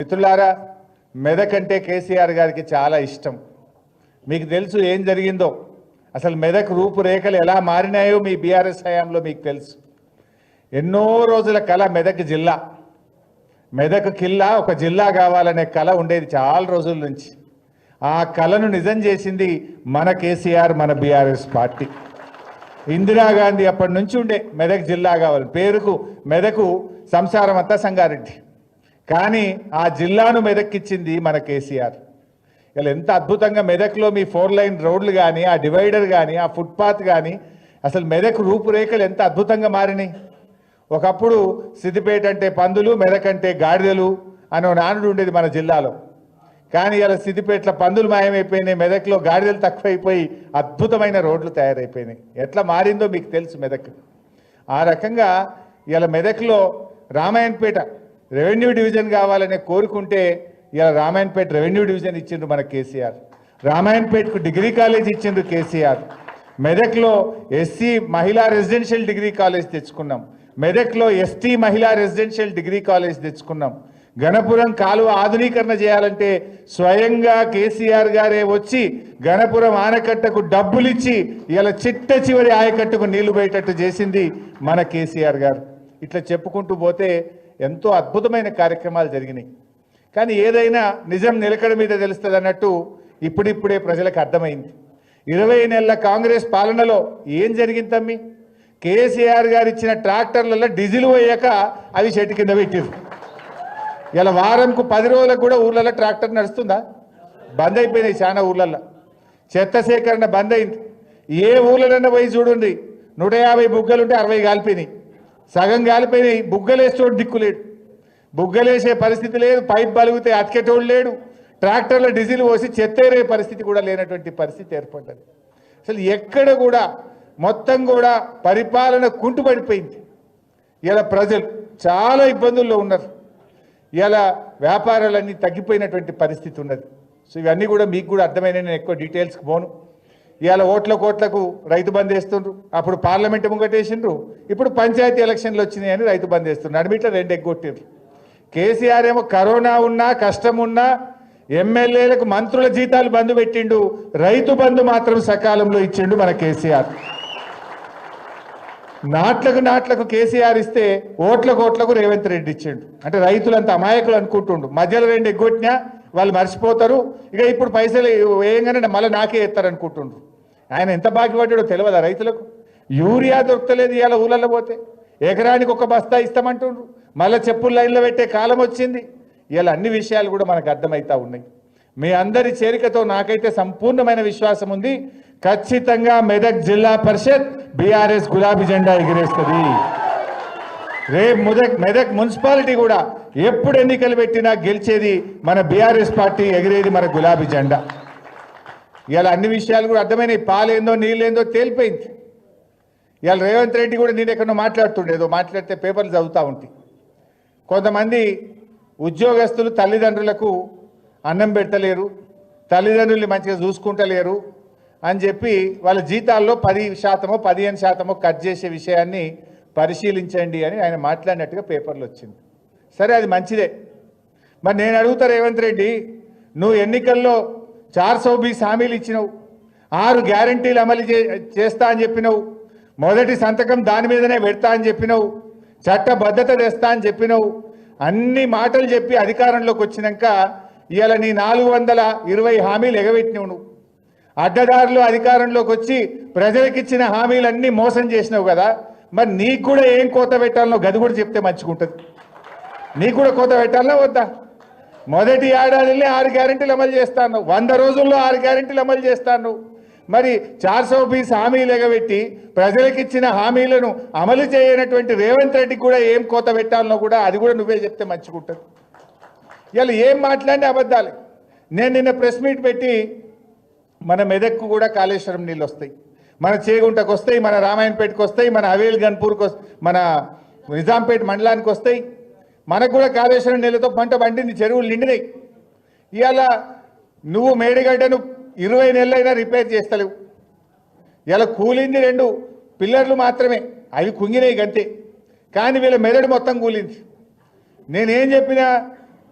మిత్రులారా, మెదక్ అంటే కేసీఆర్ గారికి చాలా ఇష్టం. మీకు తెలుసు ఏం జరిగిందో, అసలు మెదక్ రూపురేఖలు ఎలా మారినాయో మీ బీఆర్ఎస్ హయాంలో మీకు తెలుసు. ఎన్నో రోజుల కళ మెదక్ జిల్లా, మెదక్ కిల్లా ఒక జిల్లా కావాలనే కళ ఉండేది చాలా రోజుల నుంచి. ఆ కళను నిజం చేసింది మన కేసీఆర్, మన బీఆర్ఎస్ పార్టీ. ఇందిరాగాంధీ అప్పటి నుంచి ఉండే మెదక్ జిల్లా కావాలి, పేరుకు మెదకు సంసారం అంతా సంగారెడ్డి, కానీ ఆ జిల్లాను మెదక్కిచ్చింది మన కేసీఆర్. ఇలా ఎంత అద్భుతంగా మెదక్లో మీ 4 లైన్ రోడ్లు కానీ, ఆ డివైడర్ కానీ, ఆ ఫుట్పాత్ కానీ, అసలు మెదక్ రూపురేఖలు ఎంత అద్భుతంగా మారినాయి. ఒకప్పుడు సిద్దిపేట అంటే పందులు, మెదక్ అంటే గాడిదలు అనే నానుడు ఉండేది మన జిల్లాలో. కానీ ఇలా సిద్దిపేటలో పందులు మాయమైపోయినాయి, మెదక్లో గాడిదలు తక్కువైపోయి అద్భుతమైన రోడ్లు తయారైపోయినాయి. ఎట్లా మారిందో మీకు తెలుసు మెదక్. ఆ రకంగా ఇలా మెదక్లో రామాయణపేట రెవెన్యూ డివిజన్ కావాలనే కోరుకుంటే ఇలా రామాయణపేట రెవెన్యూ డివిజన్ ఇచ్చిండ్రు మన కేసీఆర్. రామాయణపేటకు డిగ్రీ కాలేజ్ ఇచ్చిండ్రు కేసీఆర్. మెదక్లో ఎస్సీ మహిళా రెసిడెన్షియల్ డిగ్రీ కాలేజ్ తెచ్చుకున్నాం. మెదక్లో ఎస్టీ మహిళా రెసిడెన్షియల్ డిగ్రీ కాలేజ్ తెచ్చుకున్నాం. గణపురం కాలువ ఆధునీకరణ చేయాలంటే స్వయంగా కేసీఆర్ గారే వచ్చి గణపురం ఆనకట్టకు డబ్బులిచ్చి ఇలా చిట్ట చివరి ఆయకట్టుకు నీళ్లు పోయేటట్టు చేసింది మన కేసీఆర్ గారు. ఇట్లా చెప్పుకుంటూ పోతే ఎంతో అద్భుతమైన కార్యక్రమాలు జరిగినాయి. కానీ ఏదైనా నిజం నిలకడ మీద తెలుస్తుంది అన్నట్టు ఇప్పుడిప్పుడే ప్రజలకు అర్థమైంది. 20 నెలల కాంగ్రెస్ పాలనలో ఏం జరిగింది తమ్మి? కేసీఆర్ గారు ఇచ్చిన ట్రాక్టర్లలో డీజిల్ పోయాక అవి చెట్టు కింద పెట్టారు. ఇలా వారంకు 10 రోజులకు కూడా ఊర్లలో ట్రాక్టర్ నడుస్తుందా? బంద్ అయిపోయినాయి చాలా ఊర్లలో. చెత్త సేకరణ బంద్ అయింది. ఏ ఊర్లనన్నా పోయి చూడండి, 150 బుగ్గలుంటే 60 కాలిపోయినాయి, సగం కాలిపోయినాయి. బుగ్గలేసేటోడు దిక్కులేడు, బుగ్గలేసే పరిస్థితి లేదు, పైప్ బలిగితే అతికేటోడు లేడు, ట్రాక్టర్లో డీజిల్ పోసి చెత్తేరే పరిస్థితి కూడా లేనటువంటి పరిస్థితి ఏర్పడ్డది. అసలు ఎక్కడ కూడా మొత్తం కూడా పరిపాలన కుంటుపడిపోయింది. ఇలా ప్రజలు చాలా ఇబ్బందుల్లో ఉన్నారు. ఇలా వ్యాపారాలన్నీ తగ్గిపోయినటువంటి పరిస్థితి ఉన్నది. సో ఇవన్నీ కూడా మీకు కూడా అర్థమైన, నేను ఎక్కువ డీటెయిల్స్కి పోను. ఇవాళ కోట్లకు రైతు బంద్ వేస్తుండ్రు, అప్పుడు పార్లమెంట్ ముంగటేసిండ్రు, ఇప్పుడు పంచాయతీ ఎలక్షన్లు వచ్చినాయని రైతు బంద్ వేస్తుండ్రు. అడిమిట్లో 2 ఎగ్గొట్టిండ్రు. కేసీఆర్ ఏమో కరోనా ఉన్నా కష్టం ఉన్నా ఎమ్మెల్యేలకు మంత్రుల జీతాలు బంద్ పెట్టిండు, రైతు బంధు మాత్రం సకాలంలో ఇచ్చిండు మన కేసీఆర్. నాట్లకు కేసీఆర్ ఇస్తే ఓట్లకు రేవంత్ రెడ్డి ఇచ్చిండు. అంటే రైతులంతా అమాయకులు అనుకుంటుండు, మధ్యలో 2 ఎగ్గొట్టినా వాళ్ళు మర్చిపోతారు, ఇక ఇప్పుడు పైసలు వేయంగానే మళ్ళీ నాకే ఇస్తారు అనుకుంటుండ్రు. ఆయన ఎంత బాకీపడ్డాడో తెలియదా రైతులకు? యూరియా దొరకలేదు ఇవాళ ఊళ్ళల్లో పోతే, ఎకరానికి 1 బస్తా ఇస్తామంటుండ్రు, మళ్ళీ చెప్పులు లైన్లో పెట్టే కాలం వచ్చింది. ఇలా అన్ని విషయాలు కూడా మనకు అర్థమవుతా ఉన్నాయి. మీ అందరి చేరికతో నాకైతే సంపూర్ణమైన విశ్వాసం ఉంది, ఖచ్చితంగా మెదక్ జిల్లా పరిషత్ బీఆర్ఎస్ గులాబీ జెండా ఎగిరేస్తుంది. రేపు మెదక్ మున్సిపాలిటీ కూడా ఎప్పుడు ఎన్నికలు పెట్టినా గెలిచేది మన బీఆర్ఎస్ పార్టీ, ఎగిరేది మన గులాబీ జెండా. ఇలా అన్ని విషయాలు కూడా అర్థమైనాయి. పాలేందో నీళ్ళేందో తేలిపోయింది. ఇవాళ రేవంత్ రెడ్డి కూడా నేను ఎక్కడో మాట్లాడుతుండేదో, మాట్లాడితే పేపర్లు చదువుతూ ఉంటాయి. కొంతమంది ఉద్యోగస్తులు తల్లిదండ్రులకు అన్నం పెడతలేరు, తల్లిదండ్రుల్ని మంచిగా చూసుకుంటలేరు అని చెప్పి వాళ్ళ జీతాల్లో 10%, 15% కట్ చేసే విషయాన్ని పరిశీలించండి అని ఆయన మాట్లాడినట్టుగా పేపర్లు వచ్చింది. సరే, అది మంచిదే. మరి నేను అడుగుతా రేవంత్ రెడ్డి, నువ్వు ఎన్నికల్లో 420 హామీలు ఇచ్చినావు, 6 గ్యారంటీలు అమలు చేస్తా అని చెప్పినావు, మొదటి సంతకం దాని మీదనే పెడతా అని చెప్పినావు, చట్టబద్ధత తెస్తా అని చెప్పినావు, అన్ని మాటలు చెప్పి అధికారంలోకి వచ్చినాక ఇవాళ నీ 420 హామీలు ఎగబెట్టినావు. నువ్వు అడ్డదారులు అధికారంలోకి వచ్చి ప్రజలకిచ్చిన హామీలన్నీ మోసం చేసినావు కదా. మరి నీకు కూడా ఏం కోత పెట్టాలనో గది కూడా చెప్తే మంచిగుంటుంది. నీకు కూడా కోత పెట్టాలనా వద్దా? మొదటి ఏడాదిలో 6 గ్యారెంటీలు అమలు చేస్తాను, 100 రోజుల్లో 6 గ్యారెంటీలు అమలు చేస్తాను. మరి 420 హామీలు ఎగబెట్టి ప్రజలకిచ్చిన హామీలను అమలు చేయనటువంటి రేవంత్ రెడ్డికి కూడా ఏం కోత పెట్టాలనో కూడా అది కూడా నువ్వే చెప్తే మంచిగుంటుంది. ఇలా ఏం మాట్లాడిన అబద్ధాలు. నేను నిన్న ప్రెస్ మీట్ పెట్టి మన మెదక్కు కూడా కాళేశ్వరం నీళ్ళు వస్తాయి, మన చేగుంటకు వస్తాయి, మన రామాయణపేటకు వస్తాయి, మన హవేల్ గన్పూర్కి మన నిజాంపేట మండలానికి వస్తాయి. మనకు కూడా కాళేశ్వరం నీళ్ళతో పంట పండింది, చెరువులు నిండినాయి. ఇవాళ నువ్వు మేడిగడ్డను 20 నెలలైనా రిపేర్ చేస్తలేవు. ఇలా కూలింది 2 పిల్లర్లు మాత్రమే, అవి కుంగినాయి గంతే. కానీ వీళ్ళ మెదడు మొత్తం కూలింది. నేనేం చెప్పినా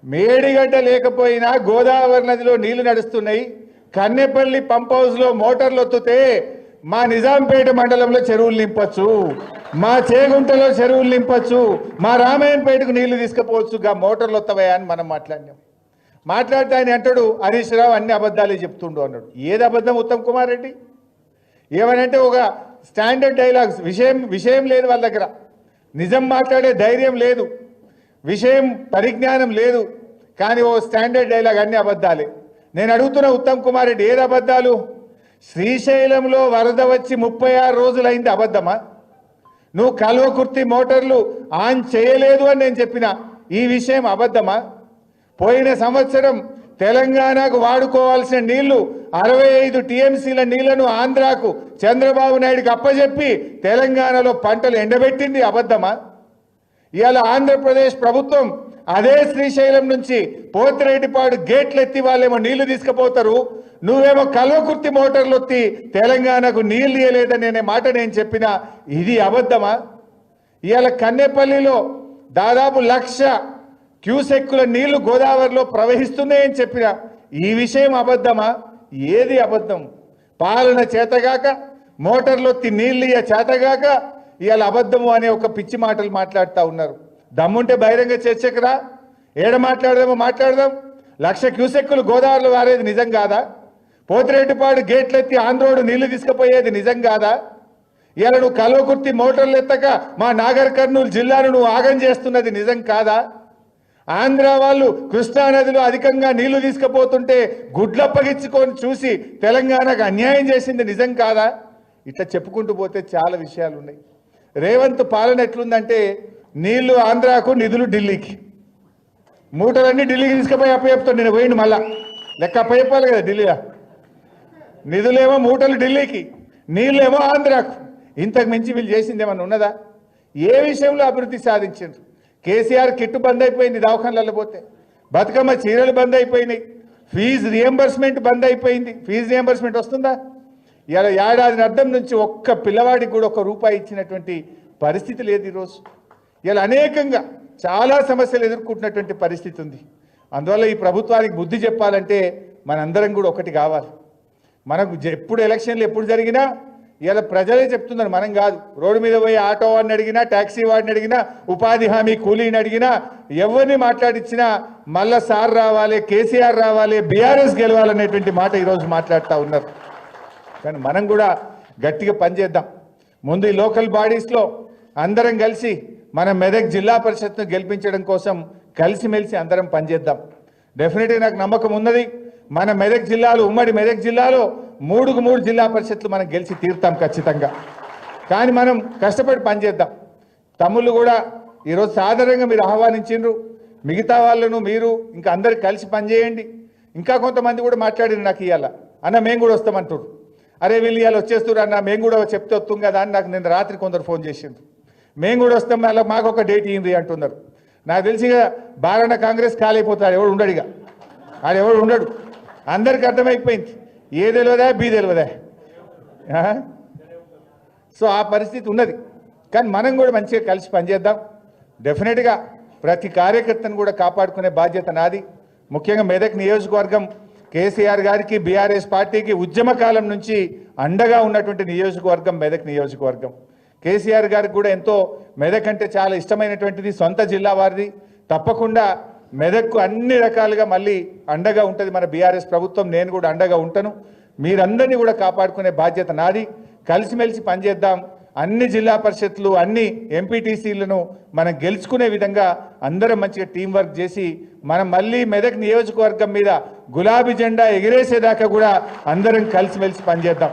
మేడిగడ్డ లేకపోయినా గోదావరి నదిలో నీళ్లు నడుస్తున్నాయి. కన్నెపల్లి పంప్ హౌస్లో మోటార్లు ఒత్తుతే మా నిజాంపేట మండలంలో చెరువులు నింపచ్చు, మా చేగుంటలో చెరువులు నింపచ్చు, మా రామాయణపేటకు నీళ్లు తీసుకుపోవచ్చు. గా మోటార్లు వస్తావా అని మనం మాట్లాడినాం. మాట్లాడితే ఆయన అంటాడు హరీష్ రావు అన్ని అబద్ధాలే చెప్తుండు అన్నాడు. ఏది అబద్ధం ఉత్తమ్ కుమార్ రెడ్డి? ఏమనంటే ఒక స్టాండర్డ్ డైలాగ్స్, విషయం లేదు వాళ్ళ దగ్గర, నిజం మాట్లాడే ధైర్యం లేదు, విషయం పరిజ్ఞానం లేదు, కానీ ఓ స్టాండర్డ్ డైలాగ్ అన్ని అబద్ధాలే. నేను అడుగుతున్న ఉత్తమ్ కుమార్ రెడ్డి ఏది అబద్ధాలు? శ్రీశైలంలో వరద వచ్చి 36 రోజులైంది, అబద్ధమా? నువ్వు కల్వకుర్తి మోటార్లు ఆన్ చేయలేదు అని నేను చెప్పిన ఈ విషయం అబద్ధమా? పోయిన సంవత్సరం తెలంగాణకు వాడుకోవాల్సిన నీళ్లు 65 టీఎంసీల నీళ్లను ఆంధ్రాకు చంద్రబాబు నాయుడుకి అప్పచెప్పి తెలంగాణలో పంటలు ఎండబెట్టింది, అబద్ధమా? ఇవాళ ఆంధ్రప్రదేశ్ ప్రభుత్వం అదే శ్రీశైలం నుంచి పోతిరెడ్డిపాడు గేట్లు ఎత్తి వాళ్ళేమో నీళ్లు తీసుకుపోతారు, నువ్వేమో కల్వకుర్తి మోటార్లు ఎత్తి తెలంగాణకు నీళ్లు ఇవ్వలేదని అనే మాట నేను చెప్పిన ఇది అబద్ధమా? ఇవాళ కన్నెపల్లిలో దాదాపు 1,00,000 క్యూసెక్కుల నీళ్లు గోదావరిలో ప్రవహిస్తున్నాయని చెప్పిన ఈ విషయం అబద్ధమా? ఏది అబద్ధం? పాలన చేతగాక మోటార్లు ఎత్తి నీళ్లు ఇయ్య చేతగాక ఇవాళ అబద్ధము అనే ఒక పిచ్చి మాటలు మాట్లాడుతూ ఉన్నారు. దమ్ముంటే బహిరంగ చర్చకు రా, ఏడ మాట్లాడదామో మాట్లాడదాం. 1,00,000 క్యూసెక్కులు గోదావరిలో వారేది నిజం కాదా? పోతిరెడ్డిపాడు గేట్లెత్తి ఆంధ్రోడు నీళ్లు తీసుకుపోయేది నిజం కాదా? ఇవాళ నువ్వు కల్వకుర్తి మోటార్లు ఎత్తక మా నాగర్ కర్నూలు జిల్లాను నువ్వు ఆగం చేస్తున్నది నిజం కాదా? ఆంధ్ర వాళ్ళు కృష్ణానదిలో అధికంగా నీళ్లు తీసుకుపోతుంటే గుడ్లప్పగించుకొని చూసి తెలంగాణకు అన్యాయం చేసింది నిజం కాదా? ఇట్లా చెప్పుకుంటూ పోతే చాలా విషయాలు ఉన్నాయి. రేవంత్ పాలన ఎట్లుందంటే నీళ్లు ఆంధ్రాకు, నిధులు ఢిల్లీకి, మూటలన్నీ ఢిల్లీకి తీసుకుపోయి అప్పచెప్తాడు. నేను పోయిండు మళ్ళా లెక్క అప్పచెప్పాలి కదా ఢిల్లీలో. నిధులేమో మూటలు ఢిల్లీకి, నీళ్ళేమో ఆంధ్రాకు. ఇంతకు మించి వీళ్ళు చేసింది ఏమన్నా ఉన్నదా? ఏ విషయంలో అభివృద్ధి సాధించారు? కేసీఆర్ కిట్టు బంద్ అయిపోయింది, దవాఖానలలో పోతే బతుకమ్మ చీరలు బంద్ అయిపోయినాయి, ఫీజు రియంబర్స్మెంట్ బంద్ అయిపోయింది. ఫీజు రియంబర్స్మెంట్ వస్తుందా? ఇలా ఏడాది అర్థం నుంచి ఒక్క పిల్లవాడికి కూడా ₹1 ఇచ్చినటువంటి పరిస్థితి లేదు ఈరోజు. ఇలా అనేకంగా చాలా సమస్యలు ఎదుర్కొంటున్నటువంటి పరిస్థితి ఉంది. అందువల్ల ఈ ప్రభుత్వానికి బుద్ధి చెప్పాలంటే మనందరం కూడా ఒకటి కావాలి. మనకు ఎప్పుడు ఎలక్షన్లు ఎప్పుడు జరిగినా ఇలా ప్రజలే చెప్తున్నారు, మనం కాదు. రోడ్డు మీద పోయి ఆటో వాడిని అడిగినా, ట్యాక్సీ వాడిని అడిగినా, ఉపాధి హామీ కూలీని అడిగినా, ఎవరిని మాట్లాడించినా మళ్ళా సార్ రావాలి, కేసీఆర్ రావాలి, బీఆర్ఎస్ గెలవాలనేటువంటి మాట ఈరోజు మాట్లాడుతూ ఉన్నారు. కానీ మనం కూడా గట్టిగా పనిచేద్దాం. ముందు ఈ లోకల్ బాడీస్లో అందరం కలిసి మన మెదక్ జిల్లా పరిషత్ను గెలిపించడం కోసం కలిసిమెలిసి అందరం పనిచేద్దాం. డెఫినెట్గా నాకు నమ్మకం ఉన్నది, మన మెదక్ జిల్లాలో, ఉమ్మడి మెదక్ జిల్లాలో 3 జిల్లా పరిషత్లు మనం గెలిచి తీరుతాం ఖచ్చితంగా. కానీ మనం కష్టపడి పనిచేద్దాం. తమ్ముళ్ళు కూడా ఈరోజు సాధారణంగా మీరు ఆహ్వానించిండ్రు, మిగతా వాళ్ళను మీరు ఇంకా అందరు కలిసి పనిచేయండి. ఇంకా కొంతమంది కూడా మాట్లాడిన నాకు ఇవాళ, అన్న మేము కూడా వస్తామంటారు. అరే వీళ్ళు ఇవాళ వచ్చేస్తారు అన్న, మేము కూడా చెప్తే వస్తాం కదా అని నాకు నిన్న రాత్రి కొందరు ఫోన్ చేసిండ్రు. మేము కూడా వస్తాం, అలా మాకు ఒక డేట్ ఇయ్యండి అంటున్నారు. నాకు తెలిసిగా బారన్న కాంగ్రెస్ కాలైపోతాడు, ఎవడు ఉండడిగా, ఆడెవడు ఉండడు. అందరికి అర్థమైపోయింది, ఏ తెలియదా బీ తెలియదా. సో ఆ పరిస్థితి ఉన్నది. కానీ మనం కూడా మంచిగా కలిసి పనిచేద్దాం. డెఫినెట్గా ప్రతి కార్యకర్తను కూడా కాపాడుకునే బాధ్యత నాది. ముఖ్యంగా మెదక్ నియోజకవర్గం కేసీఆర్ గారికి, బీఆర్ఎస్ పార్టీకి ఉద్యమకాలం నుంచి అండగా ఉన్నటువంటి నియోజకవర్గం మెదక్ నియోజకవర్గం. కేసీఆర్ గారికి కూడా ఎంతో మెదక్ అంటే చాలా ఇష్టమైనటువంటిది, సొంత జిల్లా వారిది. తప్పకుండా మెదక్కు అన్ని రకాలుగా మళ్ళీ అండగా ఉంటుంది మన బీఆర్ఎస్ ప్రభుత్వం. నేను కూడా అండగా ఉంటాను. మీరందరినీ కూడా కాపాడుకునే బాధ్యత నాది. కలిసిమెలిసి పనిచేద్దాం. అన్ని జిల్లా పరిషత్లు, అన్ని ఎంపీటీసీలను మనం గెలుచుకునే విధంగా అందరం మంచిగా టీం వర్క్ చేసి మనం మళ్ళీ మెదక్ నియోజకవర్గం మీద గులాబీ జెండా ఎగిరేసేదాకా కూడా అందరం కలిసిమెలిసి పనిచేద్దాం.